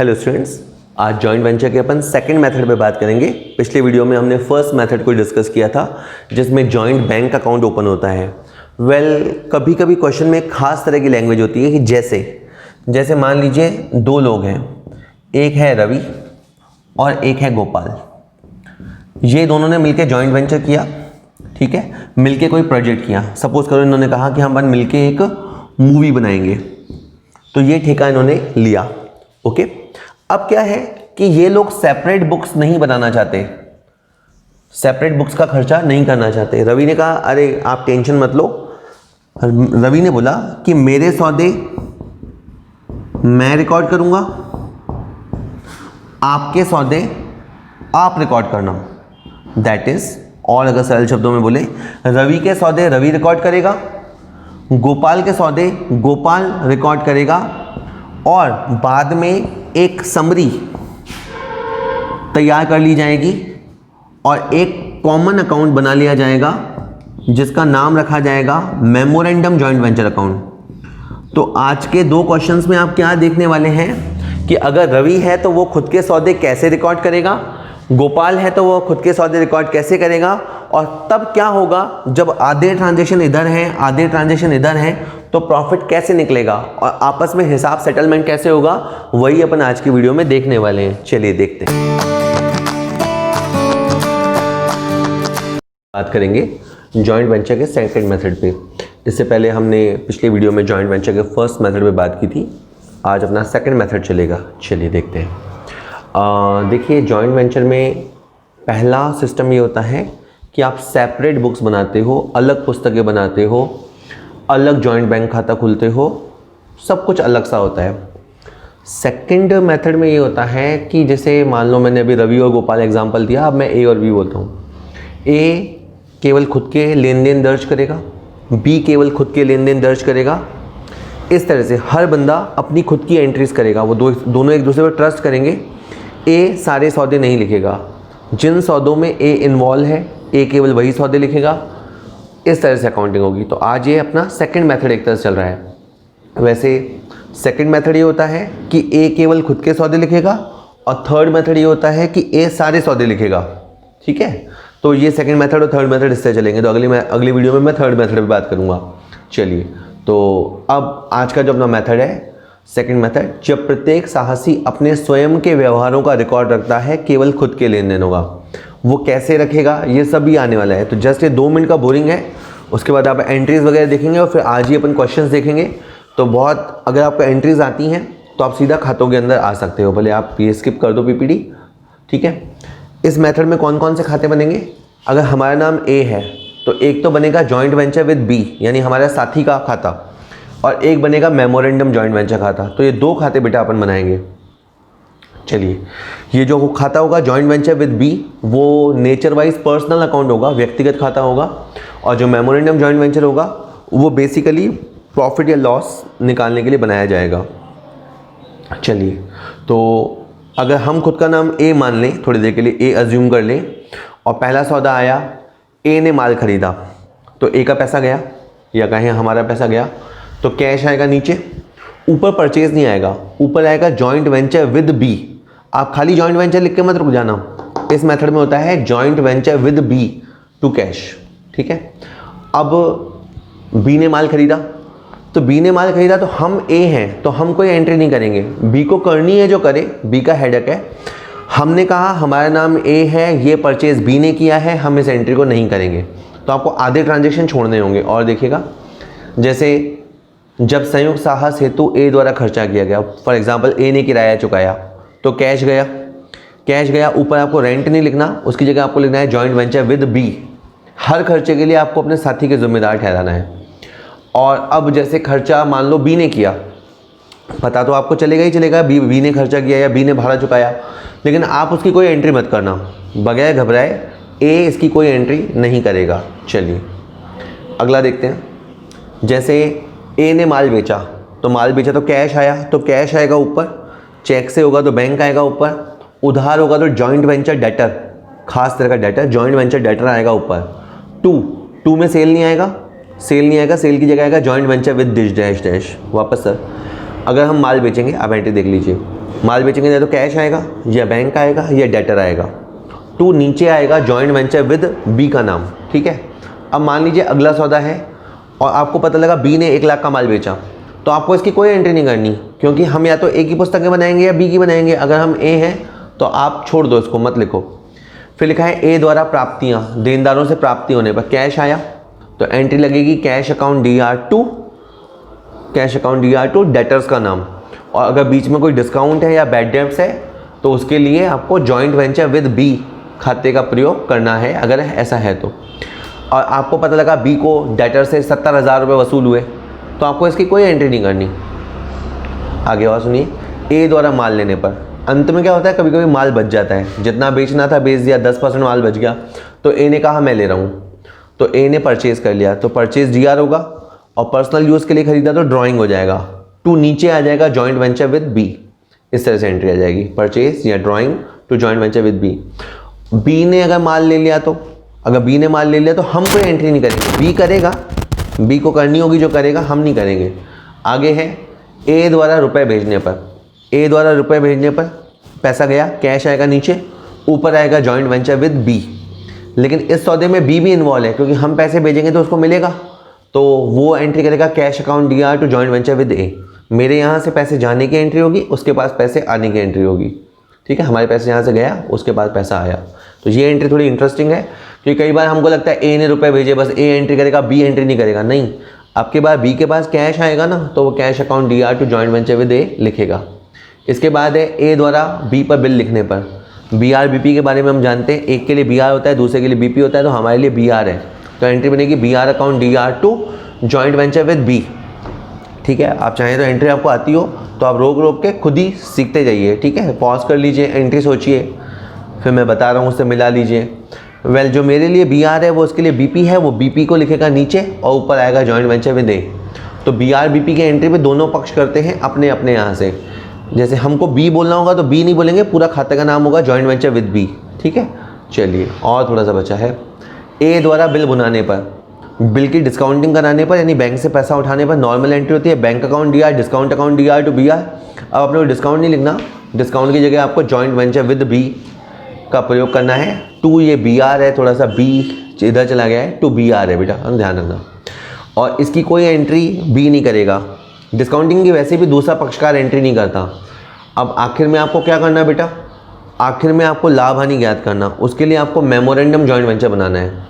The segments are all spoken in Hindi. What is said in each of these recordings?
हेलो स्टूडेंट्स, आज जॉइंट वेंचर के अपन सेकंड मेथड पे बात करेंगे। पिछले वीडियो में हमने फर्स्ट मेथड को डिस्कस किया था जिसमें जॉइंट बैंक अकाउंट ओपन होता है। कभी कभी क्वेश्चन में एक खास तरह की लैंग्वेज होती है कि जैसे मान लीजिए दो लोग हैं, एक है रवि और एक है गोपाल। ये दोनों ने मिलकर जॉइंट वेंचर किया, ठीक है, मिलके कोई प्रोजेक्ट किया। सपोज करो इन्होंने कहा कि हम अपन मिलके एक मूवी बनाएंगे, तो ये ठेका इन्होंने लिया। ओके, अब क्या है कि ये लोग सेपरेट बुक्स नहीं बनाना चाहते, सेपरेट बुक्स का खर्चा नहीं करना चाहते। रवि ने कहा अरे आप टेंशन मत लो। रवि ने बोला कि मेरे सौदे मैं रिकॉर्ड करूंगा, आपके सौदे आप रिकॉर्ड करना। दैट इज, और अगर सरल शब्दों में बोले, रवि के सौदे रवि रिकॉर्ड करेगा, गोपाल के सौदे गोपाल रिकॉर्ड करेगा, और बाद में एक समरी तैयार कर ली जाएगी और एक कॉमन अकाउंट बना लिया जाएगा जिसका नाम रखा जाएगा मेमोरेंडम जॉइंट वेंचर अकाउंट। तो आज के दो क्वेश्चंस में आप क्या देखने वाले हैं कि अगर रवि है तो वो खुद के सौदे कैसे रिकॉर्ड करेगा, गोपाल है तो वो खुद के सौदे रिकॉर्ड कैसे करेगा, और तब क्या होगा जब आधे ट्रांजेक्शन इधर हैं आधे ट्रांजेक्शन इधर हैं, तो प्रॉफिट कैसे निकलेगा और आपस में हिसाब सेटलमेंट कैसे होगा, वही अपन आज की वीडियो में देखने वाले हैं। चलिए देखते हैं। बात करेंगे जॉइंट वेंचर के सेकंड मेथड पे। इससे पहले हमने पिछले वीडियो में जॉइंट वेंचर के फर्स्ट मेथड पे बात की थी, आज अपना सेकंड मेथड चलेगा। चलिए देखते हैं। देखिए, जॉइंट वेंचर में पहला सिस्टम ये होता है कि आप सेपरेट बुक्स बनाते हो, अलग पुस्तकें बनाते हो, अलग जॉइंट बैंक खाता खुलते हो, सब कुछ अलग सा होता है। सेकंड मेथड में ये होता है कि जैसे मान लो मैंने अभी रवि और गोपाल एग्जांपल दिया, अब मैं ए और बी बोलता हूँ। ए केवल खुद के लेन देन दर्ज करेगा, बी केवल खुद के लेन देन दर्ज करेगा। इस तरह से हर बंदा अपनी खुद की एंट्रीज करेगा, वो दोनों एक दूसरे पर ट्रस्ट करेंगे। ए सारे सौदे नहीं लिखेगा, जिन सौदों में ए इन्वॉल्व है ए केवल वही सौदे लिखेगा। इस तरह से अकाउंटिंग होगी। तो आज ये अपना सेकंड मेथड एक तरह से चल रहा है। वैसे सेकंड मेथड ये होता है कि ए केवल खुद के सौदे लिखेगा, और थर्ड मेथड ये होता है कि ए सारे सौदे लिखेगा। ठीक है, तो ये सेकंड मेथड और थर्ड मेथड इससे चलेंगे। तो अगली वीडियो में मैं थर्ड मेथड पे बात करूँगा। चलिए, तो अब आज का जो अपना मेथड है सेकंड मेथड, जब प्रत्येक साहसी अपने स्वयं के व्यवहारों का रिकॉर्ड रखता है, केवल खुद के लेन देन होगा। वो कैसे रखेगा ये सब भी आने वाला है। तो जस्ट ये 2 मिनट का बोरिंग है, उसके बाद आप एंट्रीज वगैरह देखेंगे और फिर आज ही अपन क्वेश्चंस देखेंगे। तो बहुत, अगर आपको एंट्रीज आती हैं तो आप सीधा खातों के अंदर आ सकते हो, भले आप ये स्किप कर दो पीपीडी। ठीक है, इस मेथड में कौन कौन से खाते बनेंगे? अगर हमारा नाम ए है तो एक तो बनेगा जॉइंट वेंचर विद बी, यानी हमारा साथी का खाता, और एक बनेगा मेमोरेंडम जॉइंट वेंचर खाता। तो ये 2 खाते बेटा अपन बनाएंगे। चलिए, ये जो खाता होगा जॉइंट वेंचर विद बी, वो नेचर वाइज पर्सनल अकाउंट होगा, व्यक्तिगत खाता होगा, और जो मेमोरेंडम जॉइंट वेंचर होगा वो बेसिकली प्रॉफिट या लॉस निकालने के लिए बनाया जाएगा। चलिए, तो अगर हम खुद का नाम ए मान लें, थोड़ी देर के लिए ए अज्यूम कर लें, और पहला सौदा आया, ए ने माल खरीदा, तो ए का पैसा गया, या कहें हमारा पैसा गया, तो कैश आएगा नीचे, ऊपर परचेज नहीं आएगा, ऊपर आएगा जॉइंट वेंचर विद बी। आप खाली जॉइंट वेंचर लिख के मत रुक जाना, इस मेथड में होता है joint venture with B to cash. ठीक है, अब बी ने माल खरीदा, तो बी ने माल खरीदा तो हम ए हैं तो हम कोई एंट्री नहीं करेंगे, बी को करनी है जो करे, बी का हेडक है। हमने कहा हमारा नाम ए है, ये परचेज बी ने किया है, हम इस एंट्री को नहीं करेंगे। तो आपको आधे ट्रांजेक्शन छोड़ने होंगे। और देखिएगा, जैसे जब संयुक्त साहस हेतु ए द्वारा खर्चा किया गया, फॉर एग्जांपल ए ने किराया चुकाया, तो कैश गया, ऊपर आपको रेंट नहीं लिखना, उसकी जगह आपको लिखना है जॉइंट वेंचर विद बी। हर खर्चे के लिए आपको अपने साथी के जिम्मेदार ठहराना है। और अब जैसे खर्चा मान लो बी ने किया, पता तो आपको चलेगा ही चलेगा बी ने खर्चा किया या बी ने भाड़ा चुकाया, लेकिन आप उसकी कोई एंट्री मत करना, बगैर घबराए ए इसकी कोई एंट्री नहीं करेगा। चलिए अगला देखते हैं। जैसे ए ने माल बेचा, तो कैश आया, तो कैश आएगा ऊपर, चेक से होगा तो बैंक आएगा ऊपर, उधार होगा तो जॉइंट वेंचर डेटर, खास तरह का डेटर, जॉइंट वेंचर डेटर आएगा ऊपर। टू में सेल नहीं आएगा, सेल की जगह आएगा joint venture with this dash dash. वापस सर, अगर हम माल बेचेंगे, आप एंट्री देख लीजिए, माल बेचेंगे या तो कैश आएगा या बैंक आएगा या डेटर आएगा। टू नीचे आएगा जॉइंट वेंचर विद बी का नाम, ठीक है। अब मान लीजिए अगला सौदा है और आपको पता लगा बी ने 1 लाख का माल बेचा, तो आपको इसकी कोई एंट्री नहीं करनी, क्योंकि हम या तो ए की पुस्तकें बनाएंगे या बी की बनाएंगे। अगर हम ए हैं तो आप छोड़ दो, इसको मत लिखो। फिर लिखा है ए द्वारा प्राप्तियाँ, देनदारों से प्राप्ति होने पर कैश आया तो एंट्री लगेगी cash account DR2, cash account DR2 debtors का नाम। और अगर बीच में कोई डिस्काउंट है या बैड डेब्ट्स है तो उसके लिए आपको जॉइंट वेंचर विद बी खाते का प्रयोग करना है, अगर ऐसा है तो। और आपको पता लगा बी को डेटर से 70,000 रुपये वसूल हुए, तो आपको इसकी कोई एंट्री नहीं करनी। आगे और सुनिए, ए द्वारा माल लेने पर अंत में क्या होता है, कभी कभी माल बच जाता है, जितना बेचना था बेच दिया, 10% माल बच गया, तो ए ने कहा मैं ले रहा हूँ, तो ए ने परचेज कर लिया, तो परचेज DR होगा। और पर्सनल यूज़ के लिए खरीदा तो ड्राइंग हो जाएगा। टू नीचे आ जाएगा जॉइंट वेंचर विद बी, इस तरह से एंट्री आ जाएगी, परचेज या drawing to joint venture with B. B ने अगर माल ले लिया तो, अगर बी ने माल ले लिया तो हम कोई एंट्री नहीं करेंगे, बी करेगा, बी को करनी होगी जो करेगा, हम नहीं करेंगे। आगे है ए द्वारा रुपए भेजने पर, ए द्वारा रुपए भेजने पर पैसा गया, कैश आएगा नीचे, ऊपर आएगा जॉइंट वेंचर विद बी। लेकिन इस सौदे में बी भी इन्वॉल्व है, क्योंकि हम पैसे भेजेंगे तो उसको मिलेगा, तो वो एंट्री करेगा cash account DR to joint venture with A. मेरे यहाँ से पैसे जाने की एंट्री होगी, उसके पास पैसे आने की एंट्री होगी, ठीक है। हमारे पैसे यहाँ से गया, उसके पास पैसा आया, तो ये एंट्री थोड़ी इंटरेस्टिंग है, क्योंकि कई बार हमको लगता है ए ने रुपए भेजे, बस ए एंट्री करेगा, बी एंट्री नहीं करेगा। नहीं, आपके बाद बी के पास कैश आएगा ना, तो वो cash account DR to joint venture with A लिखेगा। इसके बाद है ए द्वारा बी पर बिल लिखने पर। BR BP के बारे में हम जानते हैं, एक के लिए BR होता है, दूसरे के लिए BP होता है, तो हमारे लिए BR है, तो एंट्री बनेगी BR account DR to joint venture with B, ठीक है। आप चाहें तो एंट्री आपको आती हो तो आप रोक रोक के खुद ही सीखते जाइए, ठीक है। पॉज कर लीजिए, एंट्री सोचिए, फिर मैं बता रहा हूँ उससे मिला लीजिए। वेल, जो मेरे लिए BR है वो उसके लिए BP है, वो BP को लिखेगा नीचे और ऊपर आएगा जॉइंट वेंचर विद ए। तो BR BP की एंट्री पे दोनों पक्ष करते हैं अपने अपने यहाँ से। जैसे हमको बी बोलना होगा तो बी नहीं बोलेंगे, पूरा खाते का नाम होगा जॉइंट वेंचर विद बी, ठीक है। चलिए, और थोड़ा सा बचा है। ए द्वारा बिल बुनाने पर, बिल की डिस्काउंटिंग कराने पर, यानी बैंक से पैसा उठाने पर नॉर्मल एंट्री होती है bank account DR, discount account DR to BR। अब अपने को डिस्काउंट नहीं लिखना, डिस्काउंट की जगह आपको जॉइंट वेंचर विद बी का प्रयोग करना है। टू ये BR है, थोड़ा सा बी इधर चला गया है, टू BR है बेटा, ध्यान रखना। और इसकी कोई एंट्री बी नहीं करेगा, डिस्काउंटिंग की वैसे भी दूसरा पक्षकार एंट्री नहीं करता। अब आखिर में आपको क्या करना है बेटा, आखिर में आपको लाभ हानि ज्ञात करना, उसके लिए आपको मेमोरेंडम जॉइंट वेंचर बनाना है।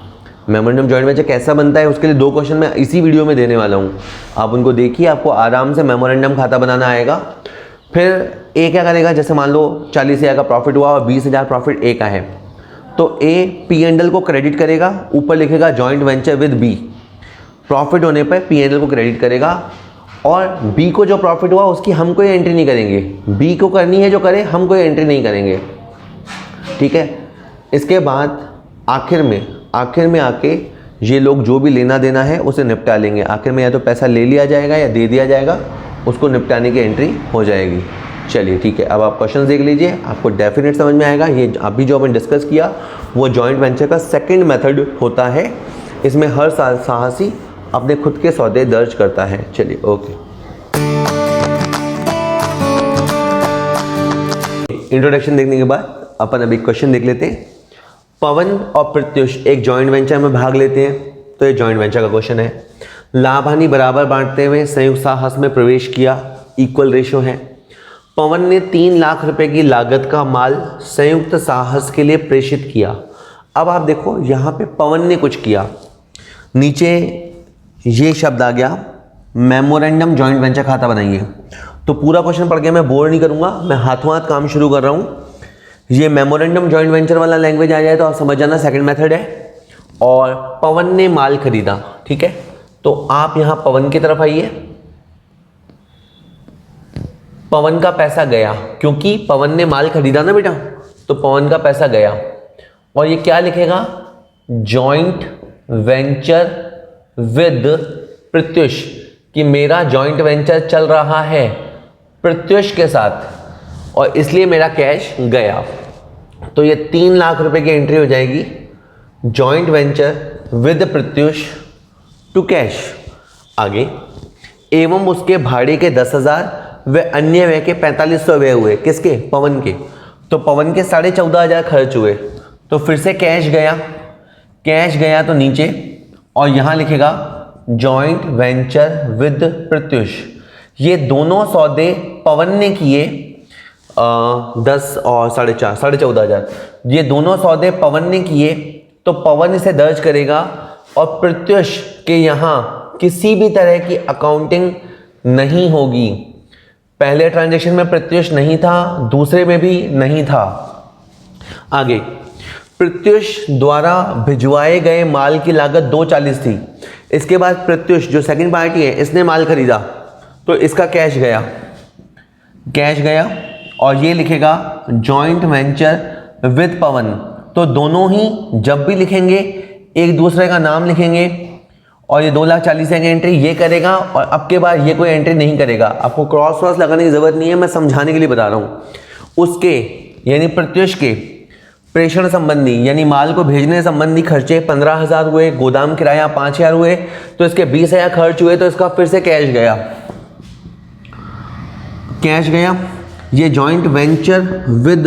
मेमोरेंडम जॉइंट वेंचर कैसा बनता है, उसके लिए 2 क्वेश्चन मैं इसी वीडियो में देने वाला हूँ, आप उनको देखिए, आपको आराम से मेमोरेंडम खाता बनाना आएगा। फिर ए क्या करेगा, जैसे मान लो 40,000 का प्रॉफिट हुआ और 20,000 प्रॉफिट ए का है, तो ए P&L को क्रेडिट करेगा, ऊपर लिखेगा joint venture with B. Profit होने पर P&L को क्रेडिट करेगा, और बी को जो प्रॉफिट हुआ उसकी हम कोई एंट्री नहीं करेंगे, बी को करनी है जो करे, हम कोई एंट्री नहीं करेंगे, ठीक है। इसके बाद आखिर में आके ये लोग जो भी लेना देना है उसे निपटा लेंगे। आखिर में या तो पैसा ले लिया जाएगा या दे दिया जाएगा, उसको निपटाने की एंट्री हो जाएगी। चलिए ठीक है, अब आप क्वेश्चन देख लीजिए, आपको डेफिनेट समझ में आएगा। ये अभी जो हमने डिस्कस किया वो जॉइंट वेंचर का सेकेंड मेथड होता है। इसमें हर साहसी अपने खुद के सौदे दर्ज करता है। चलिए ओके, इंट्रोडक्शन देखने के बाद अपन अभी क्वेश्चन देख लेते हैं। पवन और प्रत्युष एक जॉइंट वेंचर में भाग लेते हैं, तो ये जॉइंट वेंचर का क्वेश्चन है। लाभ हानि बराबर बांटते हुए संयुक्त साहस में प्रवेश किया, इक्वल रेशो है। पवन ने 3 लाख रुपए की लागत का माल संयुक्त साहस के लिए प्रेषित किया। अब आप देखो यहाँ पे पवन ने कुछ किया, नीचे ये शब्द आ गया मेमोरेंडम जॉइंट वेंचर खाता बनाइए। तो पूरा क्वेश्चन पढ़ के मैं बोर नहीं करूँगा, मैं हाथों हाथ काम शुरू कर रहा हूँ। ये मेमोरेंडम जॉइंट वेंचर वाला लैंग्वेज आ जाए तो आप समझ जाना सेकंड मेथड है। और पवन ने माल खरीदा, ठीक है, तो आप यहाँ पवन की तरफ आइए। पवन का पैसा गया, क्योंकि पवन ने माल खरीदा ना बेटा, तो पवन का पैसा गया। और ये क्या लिखेगा, जॉइंट वेंचर विद प्रत्युष, कि मेरा जॉइंट वेंचर चल रहा है प्रत्युष के साथ और इसलिए मेरा कैश गया। तो ये 3 लाख रुपए की एंट्री हो जाएगी, joint venture with Pratyush to cash. आगे, एवं उसके भाड़े के 10,000 व अन्य व्यय के 4500 व्यय हुए। किसके? पवन के। तो पवन के 14,500 खर्च हुए। तो फिर से कैश गया, कैश गया तो नीचे, और यहाँ लिखेगा जॉइंट वेंचर विद प्रत्युष। ये दोनों सौदे पवन ने किए 10 और 4.5, 14,500। ये दोनों सौदे पवन ने किए, तो पवन इसे दर्ज करेगा और प्रत्युष के यहाँ किसी भी तरह की अकाउंटिंग नहीं होगी। पहले ट्रांजैक्शन में प्रत्युष नहीं था, दूसरे में भी नहीं था। आगे, प्रत्युष द्वारा भिजवाए गए माल की लागत 240 थी। इसके बाद प्रत्युष जो सेकंड पार्टी है, इसने माल खरीदा, तो इसका कैश गया, कैश गया, और ये लिखेगा जॉइंट वेंचर विद पवन। तो दोनों ही जब भी लिखेंगे एक दूसरे का नाम लिखेंगे, और ये 2,40,000 की एंट्री ये करेगा और अब के बाद ये कोई एंट्री नहीं करेगा। आपको क्रॉस क्रॉस लगाने की जरूरत नहीं है, मैं समझाने के लिए बता रहा हूँ। उसके यानी प्रत्युष के प्रेषण संबंधी यानी माल को भेजने संबंधी खर्चे 15,000 हुए, गोदाम किराया 5,000 हुए, तो इसके 20,000 खर्च हुए, तो इसका फिर से कैश गया, कैश गया। ये जॉइंट वेंचर विद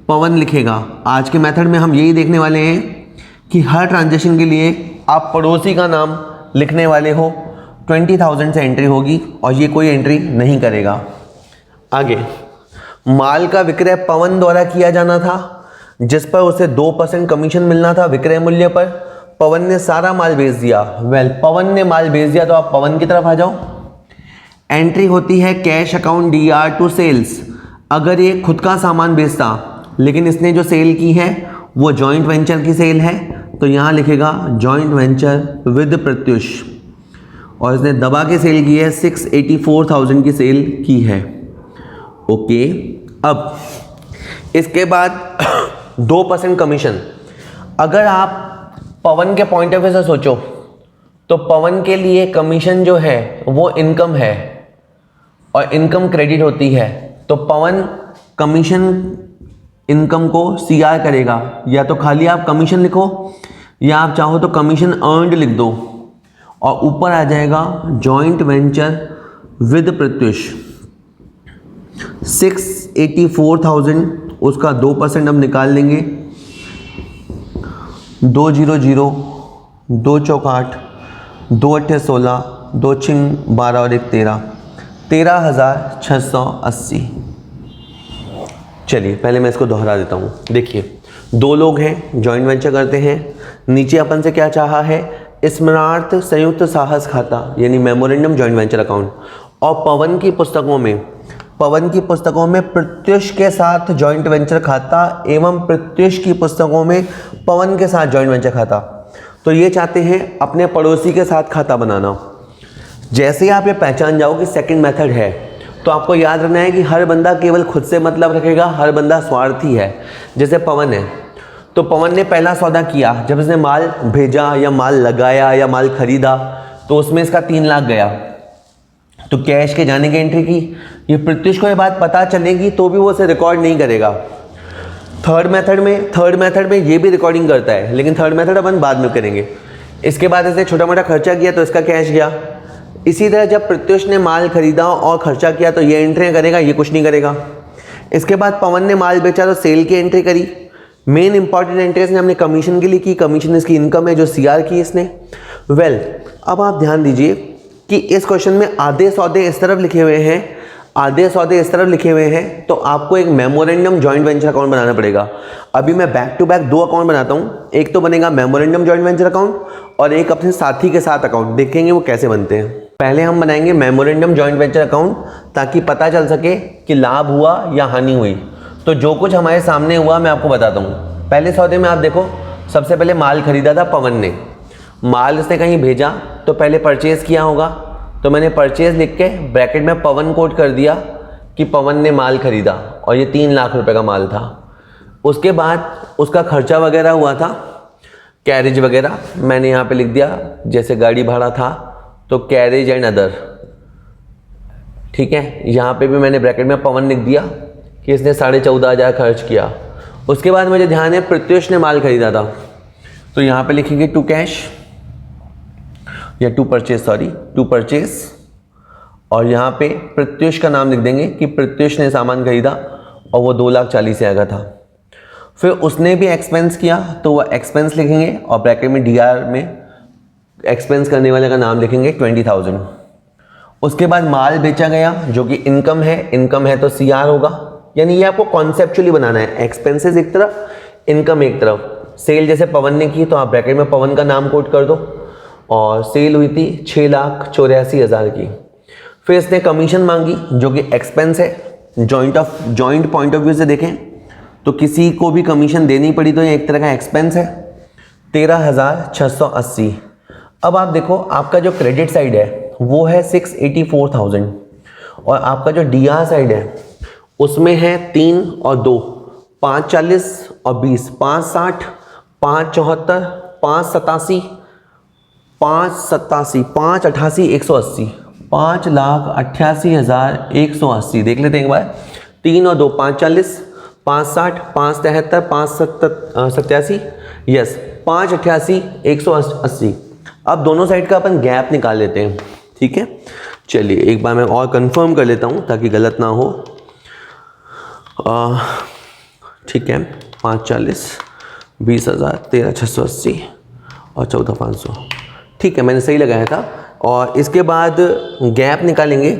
पवन लिखेगा। आज के मेथड में हम यही देखने वाले हैं कि हर ट्रांजैक्शन के लिए आप पड़ोसी का नाम लिखने वाले हो। 20,000 से एंट्री होगी और ये कोई एंट्री नहीं करेगा। आगे, माल का विक्रय पवन द्वारा किया जाना था, जिस पर उसे 2% कमीशन मिलना था विक्रय मूल्य पर। पवन ने सारा माल बेच दिया। पवन ने माल बेच दिया, तो आप पवन की तरफ आ जाओ। एंट्री होती है cash account DR to sales. अगर ये खुद का सामान बेचता, लेकिन इसने जो सेल की है वो जॉइंट वेंचर की सेल है, तो यहाँ लिखेगा जॉइंट वेंचर विद प्रत्युष, और इसने दबा के सेल की है, 684,000 की सेल की है। ओके, अब इसके बाद 2% कमीशन। अगर आप पवन के पॉइंट ऑफ व्यू से सोचो, तो पवन के लिए कमीशन जो है वो इनकम है और इनकम क्रेडिट होती है। तो पवन कमीशन इनकम को CR करेगा। या तो खाली आप कमीशन लिखो, या आप चाहो तो कमीशन अर्नड लिख दो, और ऊपर आ जाएगा जॉइंट वेंचर विद प्रत्युष। 684,000, उसका 2% अब निकाल लेंगे। 2 0 0, 2 चौक 8, 2 अट्ठे 16, 2 छिंग 12 और 1 13, 13,680। चलिए पहले मैं इसको दोहरा देता हूँ। देखिए, 2 लोग हैं, जॉइंट वेंचर करते हैं। नीचे अपन से क्या चाहा है? स्मरणार्थ संयुक्त साहस खाता यानी मेमोरेंडम जॉइंट वेंचर अकाउंट। और पवन की पुस्तकों में प्रत्युष के साथ जॉइंट वेंचर खाता एवं प्रत्युष की पुस्तकों में पवन के साथ जॉइंट वेंचर खाता। तो ये चाहते हैं अपने पड़ोसी के साथ खाता बनाना। जैसे ही आप ये पहचान जाओ कि सेकंड मेथड है, तो आपको याद रखना है कि हर बंदा केवल खुद से मतलब रखेगा, हर बंदा स्वार्थी है। जैसे पवन है, तो पवन ने पहला सौदा किया, जब इसने माल भेजा या माल लगाया या माल खरीदा, तो उसमें इसका 3 लाख गया, तो कैश के जाने की एंट्री की। ये प्रत्युष को ये बात पता चलेगी तो भी वो उसे रिकॉर्ड नहीं करेगा। थर्ड मेथड में ये भी रिकॉर्डिंग करता है, लेकिन थर्ड मेथड अपन बाद में करेंगे। इसके बाद इसने छोटा मोटा खर्चा किया तो इसका कैश गया। इसी तरह जब प्रत्युष ने माल खरीदा और खर्चा किया तो ये एंट्री करेगा, ये कुछ नहीं करेगा। इसके बाद पवन ने माल बेचा तो सेल की एंट्री करी। मेन इंपॉर्टेंट एंट्री इसने हमने कमीशन के लिए की, कमीशन इसकी इनकम है जो CR की इसने। अब आप ध्यान दीजिए कि इस क्वेश्चन में आधे सौदे इस तरफ लिखे हुए हैं, तो आपको एक मेमोरेंडम जॉइंट वेंचर अकाउंट बनाना पड़ेगा। अभी मैं बैक टू बैक 2 अकाउंट बनाता हूँ। एक तो बनेगा मेमोरेंडम जॉइंट वेंचर अकाउंट और एक अपने साथी के साथ अकाउंट। देखेंगे वो कैसे बनते हैं। पहले हम बनाएंगे मेमोरेंडम जॉइंट वेंचर अकाउंट, ताकि पता चल सके कि लाभ हुआ या हानि हुई। तो जो कुछ हमारे सामने हुआ मैं आपको बताता हूँ। पहले सौदे में आप देखो, सबसे पहले माल खरीदा था पवन ने। माल इसने कहीं भेजा तो पहले परचेज किया होगा, तो मैंने परचेज लिख के ब्रैकेट में पवन कोट कर दिया कि पवन ने माल खरीदा, और ये 3 लाख रुपए का माल था। उसके बाद उसका खर्चा वगैरह हुआ था, कैरेज वगैरह मैंने यहाँ पे लिख दिया, जैसे गाड़ी भाड़ा था तो कैरेज एंड अदर, ठीक है। यहाँ पे भी मैंने ब्रैकेट में पवन लिख दिया कि इसने 14,500 खर्च किया। उसके बाद मुझे ध्यान है प्रत्युष ने माल खरीदा था, तो यहाँ पे लिखेंगे टू कैश या टू परचेज, और यहाँ पे प्रत्युष का नाम लिख देंगे कि प्रत्युष ने सामान खरीदा और वो 2,40,000 का था। फिर उसने भी एक्सपेंस किया तो वह एक्सपेंस लिखेंगे और ब्रैकेट में DR में एक्सपेंस करने वाले का नाम लिखेंगे 20,000। उसके बाद माल बेचा गया जो कि इनकम है तो CR होगा। यानी ये आपको कॉन्सेप्चुअली बनाना है, एक्सपेंसेस एक तरफ, इनकम एक तरफ। सेल जैसे पवन ने की तो आप ब्रैकेट में पवन का नाम कोट कर दो, और सेल हुई थी 6,84,000 की। फिर इसने कमीशन मांगी जो कि एक्सपेंस है। जॉइंट पॉइंट ऑफ व्यू से देखें तो किसी को भी कमीशन देनी पड़ी तो ये एक तरह का एक्सपेंस है, 13,680। अब आप देखो आपका जो क्रेडिट साइड है वो है 684,000 और आपका जो DR साइड है उसमें है 3 और 2, 540 और 20, 560, 574, 587, 587, 588, 180, 5,88,180। देख लेते हैं एक बार। 3 और 2 540, 560, 573, 587, यस 588, 180। अब दोनों साइड का अपन गैप निकाल लेते हैं, ठीक है। चलिए एक बार मैं और कंफर्म कर लेता हूँ ताकि गलत ना हो। ठीक है, 540, 20,000, 13,680 और 14,500, ठीक है, मैंने सही लगाया था। और इसके बाद गैप निकालेंगे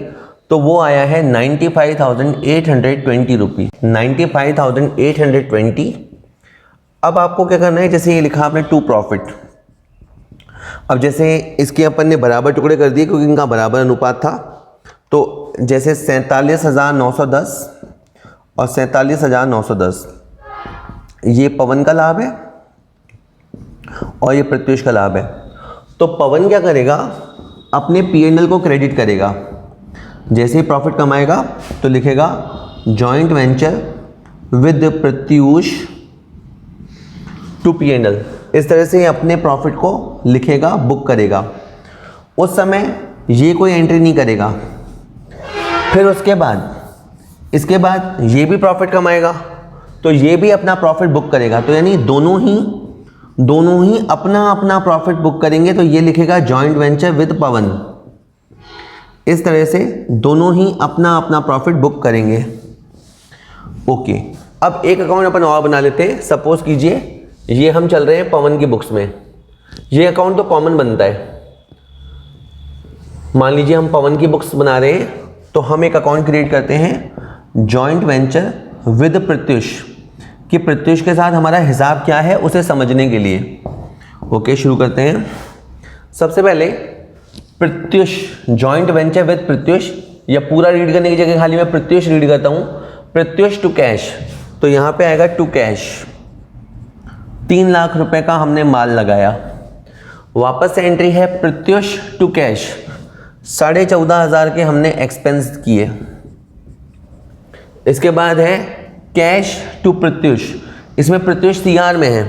तो वो आया है 95,820 रुपी, 95,820। अब आपको क्या करना है, जैसे ये लिखा आपने टू प्रॉफिट। अब जैसे इसके अपन ने बराबर टुकड़े कर दिए क्योंकि इनका बराबर अनुपात था, तो जैसे 47,910 और 47,910 ये पवन का लाभ है और ये प्रत्युष का लाभ है। तो पवन क्या करेगा, अपने P&L को क्रेडिट करेगा। जैसे ही प्रॉफिट कमाएगा तो लिखेगा joint venture with Pratyush to P&L। इस तरह से अपने प्रॉफिट को लिखेगा, बुक करेगा। उस समय ये कोई एंट्री नहीं करेगा। फिर इसके बाद ये भी प्रॉफिट कमाएगा तो ये भी अपना प्रॉफिट बुक करेगा। तो यानी दोनों ही अपना अपना प्रॉफिट बुक करेंगे। तो ये लिखेगा जॉइंट वेंचर विद पवन। इस तरह से दोनों ही अपना अपना प्रॉफिट बुक करेंगे। ओके, अब एक अकाउंट अपन और बना लेते हैं। सपोज कीजिए ये हम चल रहे हैं पवन की बुक्स में। ये अकाउंट तो कॉमन बनता है। मान लीजिए हम पवन की बुक्स बना रहे हैं तो हम एक अकाउंट क्रिएट करते हैं जॉइंट वेंचर विद प्रत्युष, कि प्रत्युष के साथ हमारा हिसाब क्या है उसे समझने के लिए। ओके, शुरू करते हैं। सबसे पहले Pratyush, joint venture with Pratyush, या पूरा रीड करने की जगह खाली मैं प्रत्युष रीड करता हूं। प्रत्युष टू कैश, तो यहां पे आएगा टू कैश। 3 लाख रुपए का हमने माल लगाया। वापस से एंट्री है प्रत्युष टू कैश, 14,500 के हमने एक्सपेंस किए। इसके बाद है कैश टू प्रत्युष, इसमें प्रत्युष CR में है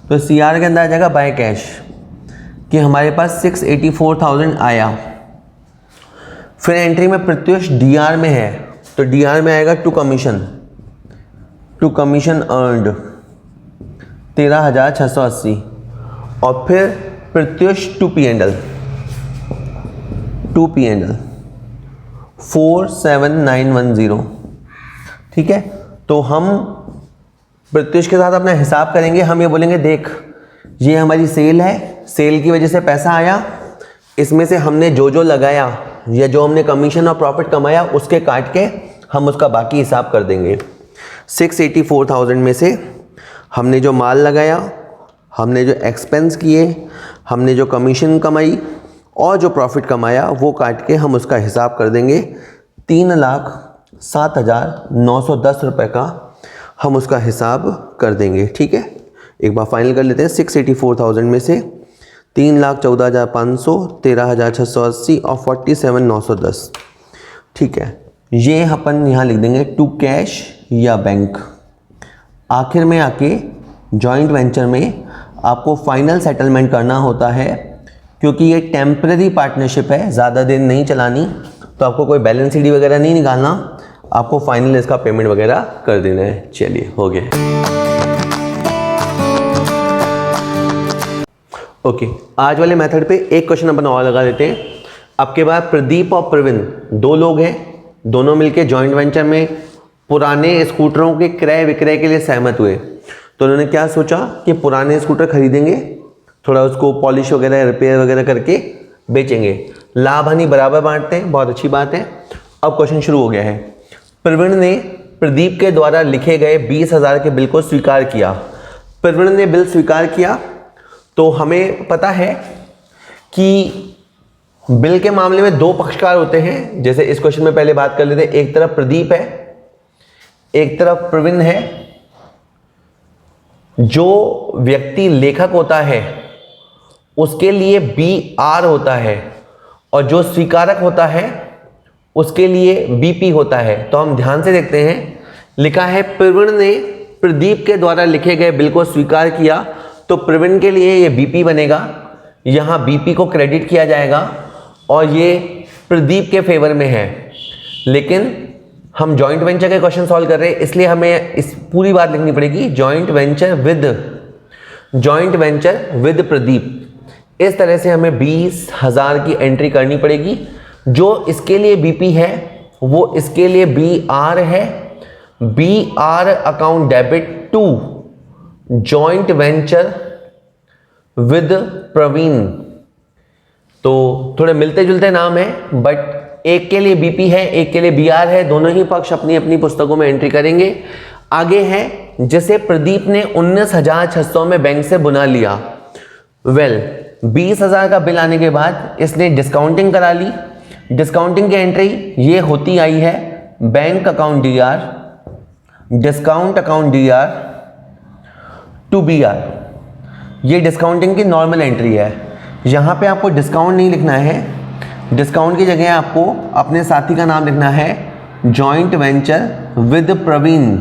तो CR के अंदर आ जाएगा बाय कैश, कि हमारे पास 684,000 आया। फिर एंट्री में प्रत्युष DR में है तो DR में आएगा टू कमीशन अर्न्ड 13,680। और फिर प्रत्युष टू P&L 47,910। ठीक है, तो हम प्रत्युष के साथ अपना हिसाब करेंगे। हम ये बोलेंगे देख ये हमारी सेल है, सेल की वजह से पैसा आया, इसमें से हमने जो जो लगाया या जो हमने कमीशन और प्रॉफिट कमाया उसके काट के हम उसका बाकी हिसाब कर देंगे। 684,000 में से हमने जो माल लगाया, हमने जो एक्सपेंस किए, हमने जो कमीशन कमाई और जो प्रॉफिट कमाया वो काट के हम उसका हिसाब कर देंगे। 3,07,910 रुपये का हम उसका हिसाब कर देंगे। ठीक है, एक बार फाइनल कर लेते हैं। 684,000 में से 3,14,500, 13,680 और 47,910। ठीक है, ये अपन यहाँ लिख देंगे टू कैश या बैंक। आखिर में आके जॉइंट वेंचर में आपको फाइनल सेटलमेंट करना होता है, क्योंकि ये टेम्पररी पार्टनरशिप है, ज़्यादा दिन नहीं चलानी, तो आपको कोई बैलेंस शीट वगैरह नहीं निकालना, आपको फाइनल इसका पेमेंट वगैरह कर देना है। चलिए हो गया। ओके, आज वाले मेथड पे एक क्वेश्चन अपन और लगा देते हैं। आपके बाद प्रदीप और प्रवीण 2 लोग हैं, दोनों मिलके जॉइंट वेंचर में पुराने स्कूटरों के क्रय विक्रय के लिए सहमत हुए। तो उन्होंने क्या सोचा कि पुराने स्कूटर खरीदेंगे, थोड़ा उसको पॉलिश वगैरह रिपेयर वगैरह करके बेचेंगे, लाभ हानि बराबर बांटते हैं, बहुत अच्छी बात है। अब क्वेश्चन शुरू हो गया है। प्रवीण ने प्रदीप के द्वारा लिखे गए 20,000 के बिल को स्वीकार किया। प्रवीण ने बिल स्वीकार किया, तो हमें पता है कि बिल के मामले में 2 पक्षकार होते हैं। जैसे इस क्वेश्चन में पहले बात कर लेते हैं, एक तरफ प्रदीप है, एक तरफ प्रवीण है। जो व्यक्ति लेखक होता है उसके लिए BR होता है और जो स्वीकारक होता है उसके लिए BP होता है। तो हम ध्यान से देखते हैं, लिखा है प्रवीण ने प्रदीप के द्वारा लिखे गए बिल को स्वीकार किया, तो प्रवीण के लिए ये BP बनेगा, यहां BP को क्रेडिट किया जाएगा और ये प्रदीप के फेवर में है। लेकिन हम जॉइंट वेंचर के क्वेश्चन सॉल्व कर रहे हैं, इसलिए हमें इस पूरी बात लिखनी पड़ेगी, जॉइंट वेंचर विद प्रदीप। इस तरह से हमें 20,000 की एंट्री करनी पड़ेगी। जो इसके लिए BP है वो इसके लिए BR है। BR account debit to joint venture with Praveen. तो थोड़े मिलते जुलते नाम है, बट एक के लिए BP है, एक के लिए BR है। दोनों ही पक्ष अपनी अपनी पुस्तकों में एंट्री करेंगे। आगे है, जैसे प्रदीप ने 19,600 में बैंक से बुना लिया। 20,000 का बिल आने के बाद इसने डिस्काउंटिंग करा ली। डिस्काउंटिंग की एंट्री ये होती आई है bank account DR, discount account DR to BR। ये डिस्काउंटिंग की नॉर्मल एंट्री है। यहाँ पे आपको डिस्काउंट नहीं लिखना है, डिस्काउंट की जगह आपको अपने साथी का नाम लिखना है, जॉइंट वेंचर विद प्रवीण।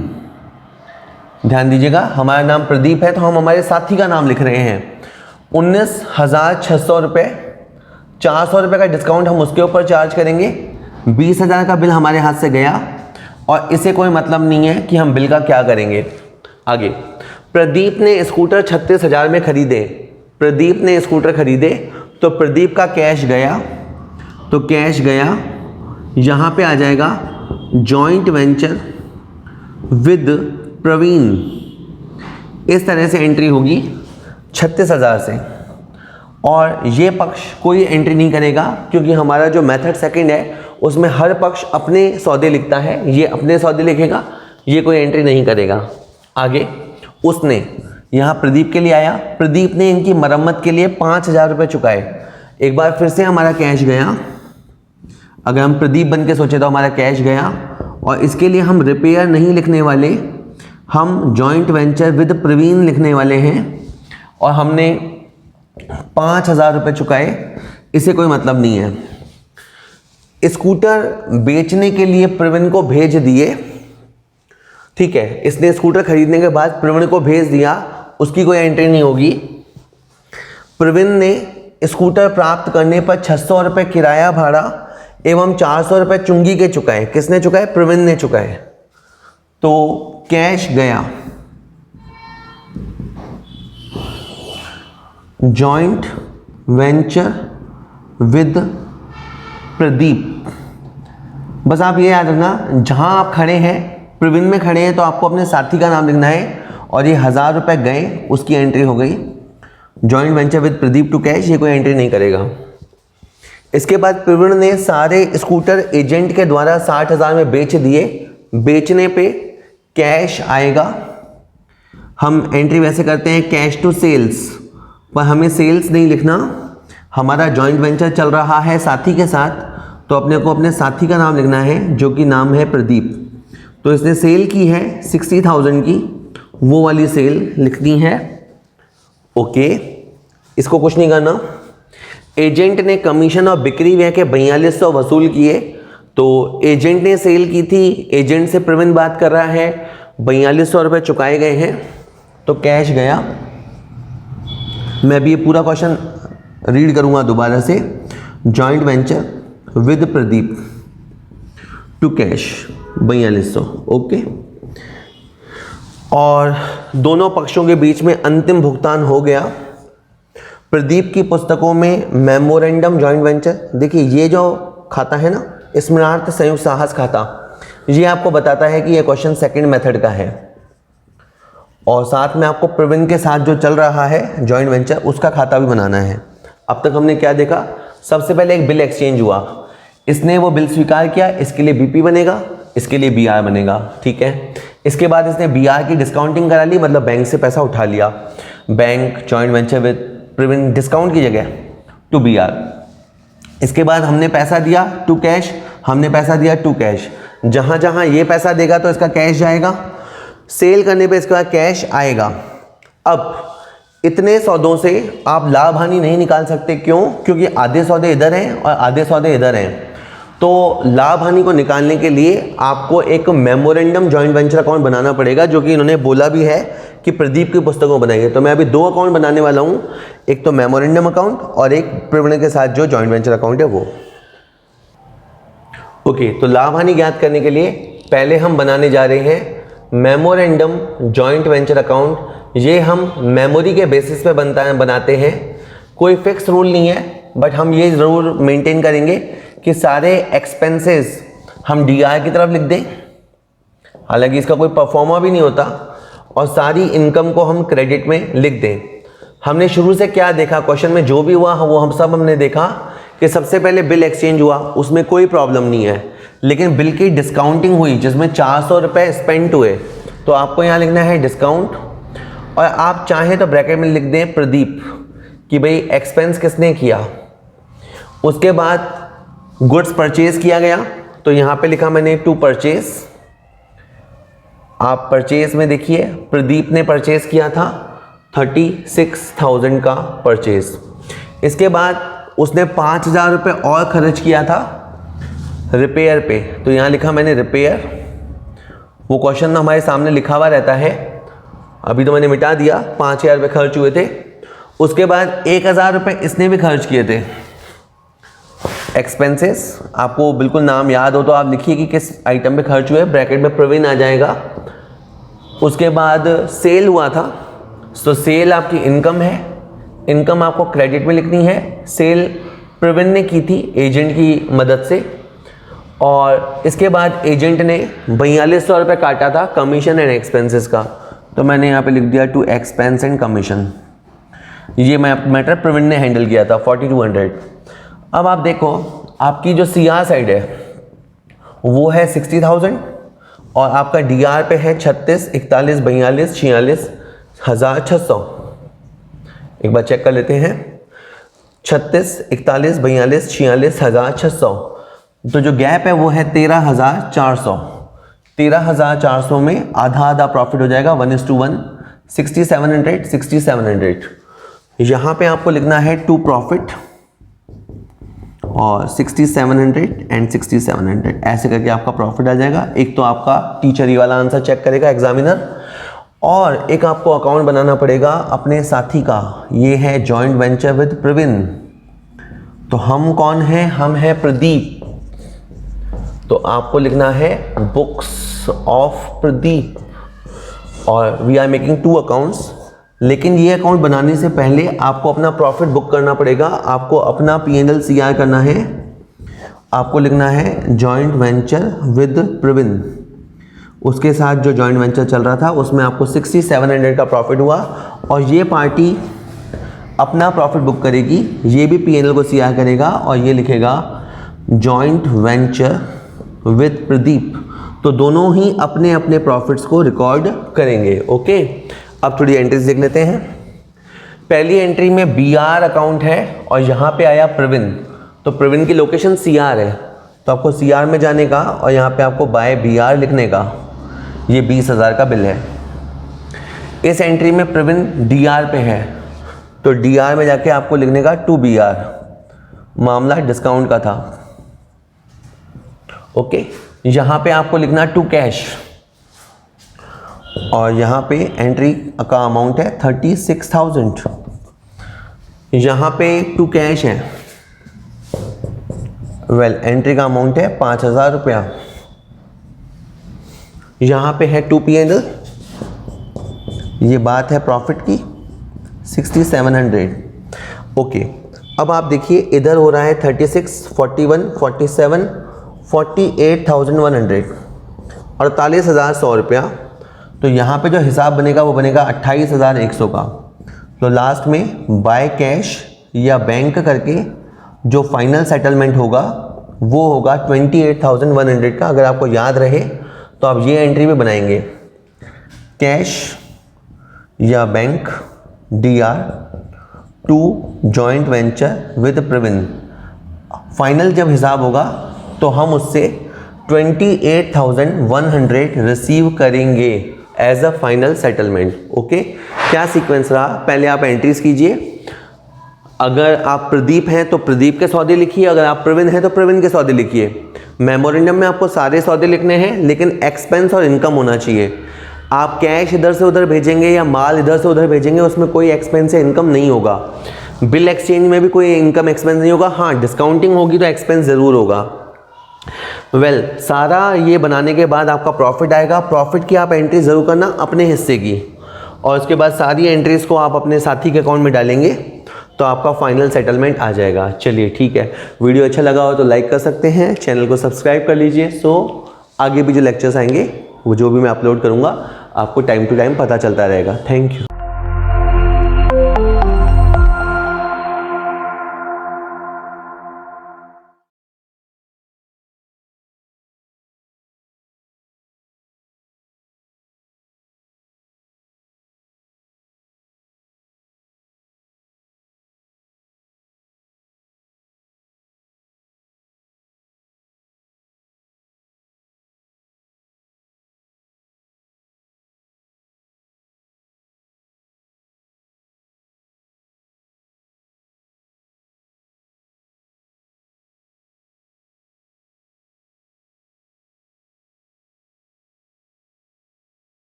ध्यान दीजिएगा, हमारा नाम प्रदीप है तो हम हमारे साथी का नाम लिख रहे हैं। 19,600 रुपये, 400 रुपये का डिस्काउंट हम उसके ऊपर चार्ज करेंगे। 20,000 का बिल हमारे हाथ से गया और इसे कोई मतलब नहीं है कि हम बिल का क्या करेंगे। आगे, प्रदीप ने स्कूटर 36,000 में खरीदे। प्रदीप ने स्कूटर खरीदे तो प्रदीप का कैश गया, तो कैश गया, यहाँ पे आ जाएगा जॉइंट वेंचर विद प्रवीण। इस तरह से एंट्री होगी 36,000 से। और ये पक्ष कोई एंट्री नहीं करेगा क्योंकि हमारा जो मेथड सेकंड है उसमें हर पक्ष अपने सौदे लिखता है, ये अपने सौदे लिखेगा, ये कोई एंट्री नहीं करेगा। आगे, उसने यहाँ प्रदीप के लिए आया, प्रदीप ने इनकी मरम्मत के लिए 5,000 रुपये चुकाए। एक बार फिर से हमारा कैश गया। अगर हम प्रदीप बन के सोचे तो हमारा कैश गया और इसके लिए हम रिपेयर नहीं लिखने वाले, हम जॉइंट वेंचर विद प्रवीण लिखने वाले हैं और हमने 5,000 रुपये चुकाए, इसे कोई मतलब नहीं है। स्कूटर बेचने के लिए प्रवीण को भेज दिए, ठीक है, इसने स्कूटर खरीदने के बाद प्रवीण को भेज दिया, उसकी कोई एंट्री नहीं होगी। प्रवीण ने स्कूटर प्राप्त करने पर 600 रुपये किराया भाड़ा एवं 400 रुपये चुंगी के चुकाए। किसने चुकाए? प्रवीण ने चुकाए। तो कैश गया, जॉइंट वेंचर विद प्रदीप। बस आप ये याद रखना, जहां आप खड़े हैं, प्रवीण में खड़े हैं, तो आपको अपने साथी का नाम लिखना है और ये 1,000 रुपये गए, उसकी एंट्री हो गई। Joint venture with Pradeep to cash, ये कोई एंट्री नहीं करेगा। इसके बाद प्रवीण ने सारे स्कूटर एजेंट के द्वारा 60,000 में बेच दिए। बेचने पे कैश आएगा। हम एंट्री वैसे करते हैं कैश टू सेल्स, पर हमें सेल्स नहीं लिखना, हमारा जॉइंट वेंचर चल रहा है साथी के साथ, तो अपने को अपने साथी का नाम लिखना है जो कि नाम है प्रदीप। तो इसने सेल की है 60,000 की, वो वाली सेल लिखनी है। ओके, इसको कुछ नहीं करना। एजेंट ने कमीशन और बिक्री व्यय के 4200 वसूल किए। तो एजेंट ने सेल की थी, एजेंट से प्रवीण बात कर रहा है, 4200 रुपये चुकाए गए हैं, तो कैश गया। मैं भी ये पूरा क्वेश्चन रीड करूंगा दोबारा से। Joint venture with Pradeep to cash 4200, okay. और दोनों पक्षों के बीच में अंतिम भुगतान हो गया। प्रदीप की पुस्तकों में मेमोरेंडम जॉइंट वेंचर, देखिए ये जो खाता है ना, स्मरणार्थ संयुक्त साहस खाता, ये आपको बताता है कि ये क्वेश्चन सेकंड मेथड का है। और साथ में आपको प्रवीण के साथ जो चल रहा है जॉइंट वेंचर, उसका खाता भी बनाना है। अब तक हमने क्या देखा, सबसे पहले एक बिल एक्सचेंज हुआ, इसने वो बिल स्वीकार किया, इसके लिए बीपी बनेगा, इसके लिए बीआर बनेगा, ठीक है। इसके बाद इसने बीआर की डिस्काउंटिंग करा ली, मतलब बैंक से पैसा उठा लिया, bank joint venture with Praveen discount की जगह टू बीआर। इसके बाद हमने पैसा दिया टू कैश, हमने पैसा दिया टू कैश, जहां जहां ये पैसा देगा तो इसका कैश जाएगा, सेल करने पे इसका कैश आएगा। अब इतने सौदों से आप लाभ हानि नहीं निकाल सकते, क्यों? क्योंकि आधे सौदे इधर हैं और आधे सौदे इधर हैं। तो लाभ हानि को निकालने के लिए आपको एक मेमोरेंडम जॉइंट वेंचर अकाउंट बनाना पड़ेगा, जो कि इन्होंने बोला भी है कि प्रदीप की पुस्तकों बनाएंगे। तो मैं अभी दो अकाउंट बनाने वाला हूं, एक तो मेमोरेंडम अकाउंट और एक प्रवीण के साथ जो जॉइंट वेंचर अकाउंट है वो। ओके, तो लाभ हानि ज्ञात करने के लिए पहले हम बनाने जा रहे हैं मेमोरेंडम जॉइंट वेंचर अकाउंट। ये हम मेमोरी के बेसिस पे बनाते हैं, कोई फिक्स रूल नहीं है, बट हम ये ज़रूर मेंटेन करेंगे कि सारे एक्सपेंसेस हम डीआर की तरफ लिख दें, हालांकि इसका कोई परफॉर्मा भी नहीं होता, और सारी इनकम को हम क्रेडिट में लिख दें। हमने शुरू से क्या देखा, क्वेश्चन में जो भी हुआ वो हमने देखा कि सबसे पहले बिल एक्सचेंज हुआ, उसमें कोई प्रॉब्लम नहीं है, लेकिन बिल की डिस्काउंटिंग हुई जिसमें 400 रुपये स्पेंड हुए, तो आपको यहाँ लिखना है डिस्काउंट, और आप चाहें तो ब्रैकेट में लिख दें प्रदीप कि भाई एक्सपेंस किसने किया। उसके बाद गुड्स परचेज किया गया, तो यहाँ पे लिखा मैंने टू परचेज। आप परचेज में देखिए प्रदीप ने परचेज किया था 36,000 का परचेज। इसके बाद उसने 5,000 रुपये और खर्च किया था रिपेयर पे, तो यहाँ लिखा मैंने रिपेयर। वो क्वेश्चन हमारे सामने लिखा हुआ रहता है, अभी तो मैंने मिटा दिया, 5,000 रुपये खर्च हुए थे। उसके बाद 1,000 रुपये इसने भी खर्च किए थे एक्सपेंसेस। आपको बिल्कुल नाम याद हो तो आप लिखिए कि किस आइटम पे खर्च हुए, ब्रैकेट में प्रवीण आ जाएगा। उसके बाद सेल हुआ था, तो सेल आपकी इनकम है, इनकम आपको क्रेडिट में लिखनी है। सेल प्रवीण ने की थी एजेंट की मदद से, और इसके बाद एजेंट ने 4200 रुपये काटा था कमीशन एंड एक्सपेंसेस का, तो मैंने यहाँ पे लिख दिया टू एक्सपेंस एंड कमीशन। ये मैटर प्रवीण ने हैंडल किया था 4200। अब आप देखो आपकी जो सीआर साइड है वो है 60,000, और आपका डीआर पे है 36, 41, 42, 46,600। एक बार चेक कर लेते हैं, 36, 41, 42, 46,600। तो जो गैप है वो है 13,400। 13,400 में आधा आधा प्रॉफिट हो जाएगा, 1:1, 6,700, 6,700। यहाँ पे आपको लिखना है टू प्रॉफिट और 6,700 एंड 6,700, ऐसे करके आपका प्रॉफिट आ जाएगा। एक तो आपका टीचर ही वाला आंसर चेक करेगा एग्जामिनर, और एक आपको अकाउंट बनाना पड़ेगा अपने साथी का, ये है जॉइंट वेंचर विद प्रवीण। तो हम कौन है, हम है प्रदीप, तो आपको लिखना है बुक्स ऑफ प्रदीप, और we are making two accounts. लेकिन ये अकाउंट बनाने से पहले आपको अपना प्रॉफिट बुक करना पड़ेगा, आपको अपना P&L CR करना है, आपको लिखना है जॉइंट वेंचर विद प्रवीण। उसके साथ जो जॉइंट वेंचर चल रहा था उसमें आपको 6,700 का प्रॉफिट हुआ, और ये पार्टी अपना प्रॉफिट बुक करेगी, ये भी P&L को CR करेगा, और ये लिखेगा जॉइंट वेंचर विद प्रदीप। तो दोनों ही अपने अपने प्रॉफिट्स को रिकॉर्ड करेंगे। ओके, अब थोड़ी एंट्रीज देख लेते हैं। पहली एंट्री में BR अकाउंट है और यहाँ पे आया प्रवीण, तो प्रवीण की लोकेशन CR है, तो आपको CR में जाने का और यहाँ पे आपको बाय BR लिखने का। ये 20,000 का बिल है। इस एंट्री में प्रवीण DR पे है, तो DR में जाके आपको लिखने का टू BR, मामला डिस्काउंट का था। ओके, यहाँ पे आपको लिखना टू कैश, और यहाँ पे एंट्री का अमाउंट है 36,000। यहाँ पे टू कैश है, एंट्री का अमाउंट है 5,000 रुपया। यहाँ पे है टू P&L, ये बात है प्रॉफिट की 6,700। ओके, अब आप देखिए इधर हो रहा है 36, 41, 47, 48,100, 48,100 रुपया। तो यहाँ पे जो हिसाब बनेगा वो बनेगा 28,100 का। तो लास्ट में बाय कैश या बैंक करके जो फाइनल सेटलमेंट होगा वो होगा 28,100 का। अगर आपको याद रहे तो आप ये एंट्री भी बनाएंगे, कैश या bank DR to joint venture with Praveen. Final जब हिसाब होगा तो हम उससे 28,100 रिसीव करेंगे as a final settlement. Okay, क्या सीक्वेंस रहा, पहले आप एंट्रीज कीजिए। अगर आप प्रदीप हैं तो प्रदीप के सौदे लिखिए, अगर आप प्रवीण हैं तो प्रवीण के सौदे लिखिए। मेमोरेंडम में आपको सारे सौदे लिखने हैं, लेकिन एक्सपेंस और इनकम होना चाहिए। आप कैश इधर से उधर भेजेंगे या माल इधर से उधर भेजेंगे, उसमें कोई एक्सपेंस या इनकम नहीं होगा। बिल एक्सचेंज में भी कोई इनकम एक्सपेंस नहीं होगा। हाँ, डिस्काउंटिंग होगी तो एक्सपेंस ज़रूर होगा। सारा ये बनाने के बाद आपका प्रॉफिट आएगा। प्रॉफिट की आप एंट्री ज़रूर करना अपने हिस्से की, और उसके बाद सारी एंट्रीज़ को आप अपने साथी के अकाउंट में डालेंगे तो आपका फाइनल सेटलमेंट आ जाएगा। चलिए ठीक है, वीडियो अच्छा लगा हो तो लाइक कर सकते हैं, चैनल को सब्सक्राइब कर लीजिए। आगे भी जो लेक्चर्स आएंगे वो जो भी मैं अपलोड करूँगा आपको टाइम टू टाइम पता चलता रहेगा। Thank you.